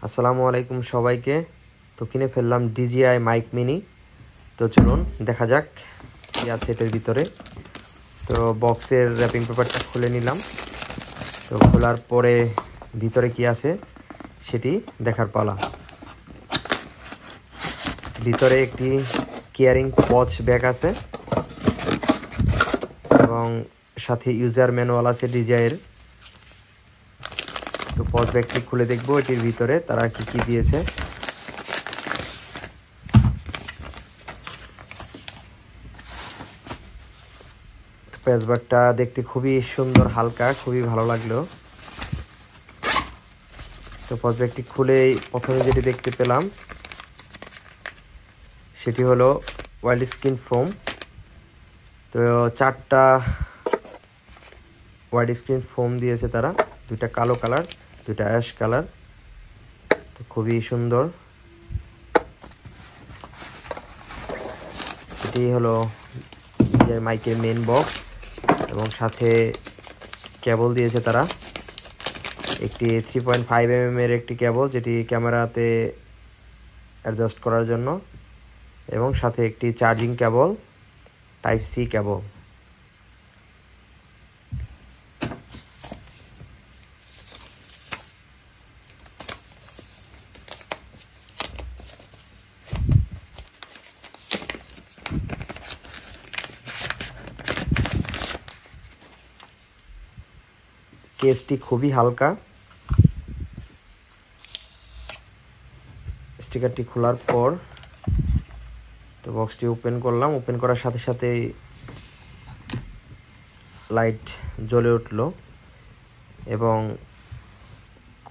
আসসালামু আলাইকুম সবাইকে। তো কিনে ফেললাম DJI মাইক মিনি। তো চলুন দেখা যাক কি আছে এটার ভিতরে। তো বক্সের র্যাপিং পেপারটা খুলে নিলাম। তো খোলার পরে ভিতরে কি আছে সেটি দেখার পালা। ভিতরে একটি কেয়ারিং পচ ব্যাগ আছে এবং সাথে ইউজার ম্যানুয়াল আছে DJI-এর। তো পচ ব্যাগটি খুলে দেখবো এটির ভিতরে তারা কি কি দিয়েছে। প্যাচ ব্যাগটা দেখতে খুবই সুন্দর, হালকা, খুবই ভালো লাগলো। তো পচ ব্যাগটি খুলে প্রথমে যেটি দেখতে পেলাম সেটি হলো ওয়াইল্ড স্ক্রিন ফোম। তো 4টা ওয়াইড স্ক্রিন ফোম দিয়েছে তারা, 2টা কালো কালার, 2টা অ্যাশ কালার। তো খুবই সুন্দর। এটি হলো DJI মাইকের মেন বক্স এবং সাথে কেবল দিয়েছে তারা। একটি 3.5 mm এর একটি কেবল যেটি ক্যামেরাতে অ্যাডজাস্ট করার জন্য, এবং সাথে একটি charging cable type C cable. কেসটি খুবই হালকা। স্টিকারটি খোলার পর তো বক্সটি ওপেন করলাম। ওপেন করার সাথে সাথে লাইট জ্বলে উঠল এবং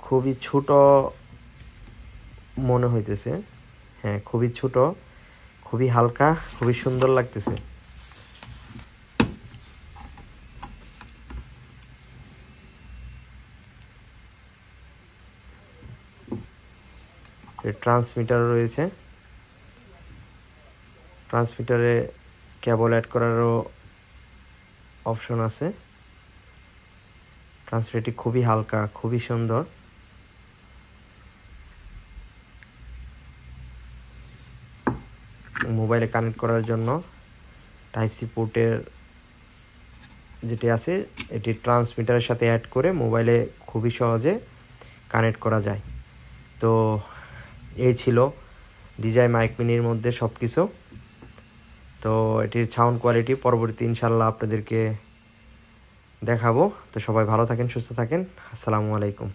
খুবই ছোট মনে হইতেছে। হ্যাঁ, খুবই ছোট, খুবই হালকা, খুবই সুন্দর লাগতেছে। ট্রান্সমিটার রয়েছে, ট্রান্সমিটারে কেবল অ্যাড করারও অপশন আছে। ট্রান্সমিটারটি খুবই হালকা, খুবই সুন্দর। মোবাইলে কানেক্ট করার জন্য টাইপ সি পোর্টের যেটি আছে এটি ট্রান্সমিটারের সাথে অ্যাড করে মোবাইলে খুবই সহজে কানেক্ট করা যায়। তো এই ছিল DJI মাইক মিনির মধ্যে সব কিছু। তো এটির সাউন্ড কোয়ালিটি পরবর্তী ইনশাল্লাহ আপনাদেরকে দেখাবো। তো সবাই ভালো থাকেন, সুস্থ থাকেন। আসসালামু আলাইকুম।